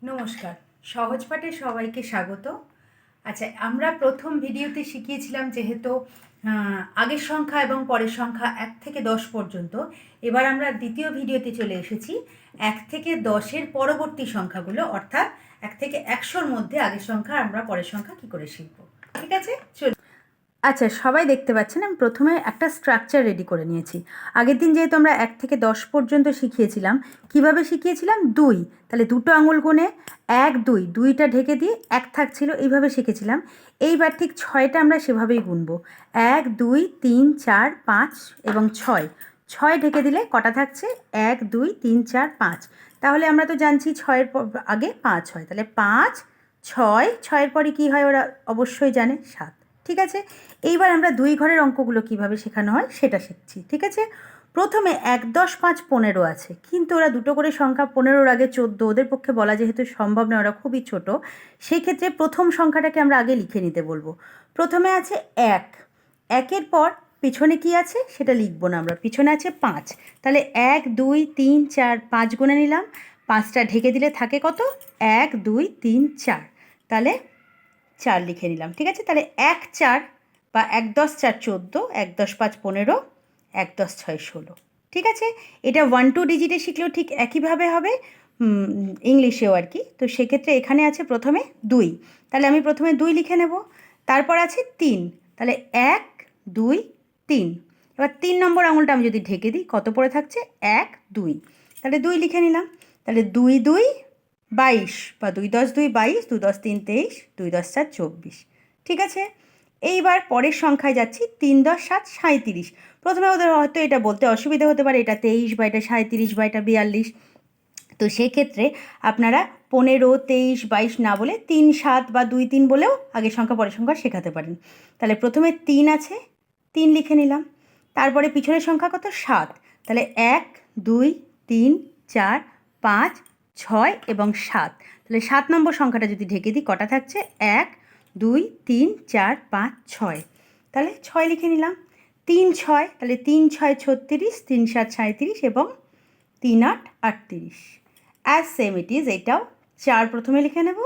নমস্কার, সহজ পাঠে সবাইকে স্বাগত। আচ্ছা, আমরা প্রথম ভিডিওতে শিখিয়েছিলাম যেহেতু আগের সংখ্যা এবং পরের সংখ্যা 1 থেকে 10 পর্যন্ত। এবার আমরা দ্বিতীয় ভিডিওতে চলে এসেছি 1 থেকে 10-এর পরবর্তী সংখ্যাগুলো, অর্থাৎ 1 থেকে 100-র মধ্যে আগের সংখ্যা আমরা পরের সংখ্যা কী করে শিখব। ঠিক আছে, চলুন। আচ্ছা, সবাই দেখতে পাচ্ছেন আমি প্রথমে একটা স্ট্রাকচার রেডি করে নিয়েছি। আগের দিন যেহেতু আমরা 1 থেকে 10 পর্যন্ত শিখিয়েছিলাম, কিভাবে শিখিয়েছিলাম? 2, তাহলে দুটো আঙুল গুনে 1 2, 2টা ঢেকে দিয়ে 1 থাকছিল, এইভাবে শিখেছিলাম। এইবার ঠিক 6টা আমরা সেভাবেই গুনব। 1 2 3 4 5 এবং 6, 6 ঢেকে দিলে কটা থাকছে? 1 2 3 4 5। তাহলে আমরা তো জানছি 6-এর আগে 5 হয়, তাহলে 5 6, 6-এর পরে কী হয় ওরা অবশ্যই জানে, 7। ঠিক আছে, এইবার আমরা 2 ঘরের অঙ্কগুলো কিভাবে শেখানো হয় সেটা শিখছি। ঠিক আছে, প্রথমে 1 10 5 15 আছে, কিন্তু ওরা দুটো করে সংখ্যা 15-র আগে 14, ওদের পক্ষে বলা যেহেতু সম্ভব নয়, ওরা খুবই ছোট, সেই ক্ষেত্রে প্রথম সংখ্যাটাকে আমরা আগে লিখে নিতে বলবো। প্রথমে আছে 1, 1-এর পর পিছনে কি আছে সেটা লিখবো না আমরা, পিছনে আছে 5, তাহলে 1 2 3 4 5 গুনে নিলাম। 5টা ঢেকে দিলে থাকে কত? 1 2 3 4, তাহলে 4 লিখে নিলাম। ঠিক আছে, তাহলে 1 4 বা 1 10 4 14, 1 10 5 15, 1 10 6 16। ঠিক আছে, এটা 1 2 ডিজিটে শিখলেও ঠিক একইভাবে হবে, ইংলিশেও আর কি। তো সেক্ষেত্রে এখানে আছে প্রথমে 2, তাহলে আমি প্রথমে 2 লিখে নেব। তারপর আছে 3, তাহলে 1 2 3। এবার 3 নম্বর আঙুলটা আমি যদি ঢেকে দিই, কত পড়ে থাকছে? 1 2, তাহলে 2 লিখে নিলাম। তাহলে 2 2 22 বা 2 10 2 22, 2 10 3 23, 2 10 4 24। ঠিক আছে, এইবার পরের সংখ্যায় যাচ্ছি। 3 10 7 37। প্রথমে ওদের হয়তো এটা বলতে অসুবিধা হতে পারে, এটা 23 বা এটা 37 বা এটা 42। তো সেক্ষেত্রে আপনারা 15 23 22 না বলে 3 7 বা 2 3 বলেও আগের সংখ্যা পরের সংখ্যা শেখাতে পারেন। তাহলে প্রথমে 3 আছে, 3 লিখে নিলাম। তারপরে পিছনের সংখ্যা কত? 7, তাহলে 1 2 3 4 5 6 এবং 7। তাহলে 7 নম্বর সংখ্যাটা যদি ঢেকে দিই, কটা থাকছে? 1 2 3 4 5 6, তাহলে 6 লিখে নিলাম। 3 6, তাহলে 3 6 36, 3 7 37 এবং 3 8 38। অ্যাজ সেম ইট ইজ, এটাও 4 প্রথমে লিখে নেব,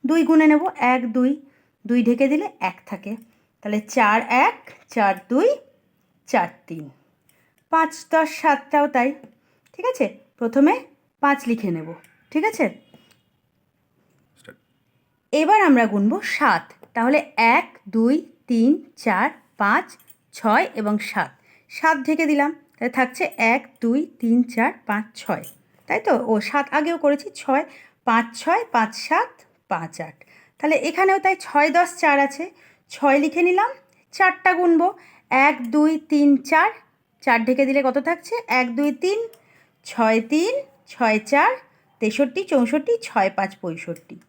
2 গুনে নেব, 1 2, 2 ঢেকে দিলে 1 থাকে, তাহলে 4 1 4 2 4 3। 5 10 7টাও তাই। ঠিক আছে, প্রথমে 5 লিখে নেব। ঠিক আছে, এবার আমরা গুনব 7, তাহলে 1 2 3 4 5 6 এবং 7, 7 ঢেকে দিলাম, তাহলে থাকছে 1 2 3 4 5 6। তাই তো, ও 7 আগেও করেছি, 6 5 6 5 7 5 8। তাহলে এখানেও তাই 6 10 4 আছে, 6 লিখে নিলাম। 4টা গুনব, 1 2 3 4, 4 ঢেকে দিলে কত থাকছে? 1 2 3 6 3 6 4 63 64, 6 5 65।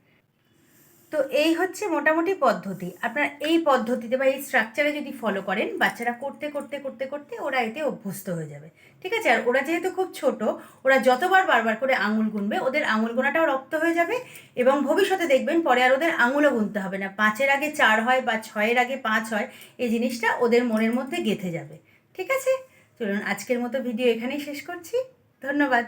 তো এই হচ্ছে মোটামুটি পদ্ধতি। আপনারা এই পদ্ধতিতে বা এই স্ট্রাকচারে যদি ফলো করেন, বাচ্চারা করতে করতে করতে করতে ওরা এতে অভ্যস্ত হয়ে যাবে। ঠিক আছে, আর ওরা যেহেতু খুব ছোট, ওরা যতবার বারবার করে আঙুল গুনবে, ওদের আঙুল গোনাটাও রপ্ত হয়ে যাবে এবং ভবিষ্যতে দেখবেন পরে আর ওদের আঙুলও গুনতে হবে না। 5-এর আগে 4 হয় বা 6-এর আগে 5 হয়, এই জিনিসটা ওদের মনের মধ্যে গেঁথে যাবে। ঠিক আছে, চলুন আজকের মতো ভিডিও এখানেই শেষ করছি। ধন্যবাদ।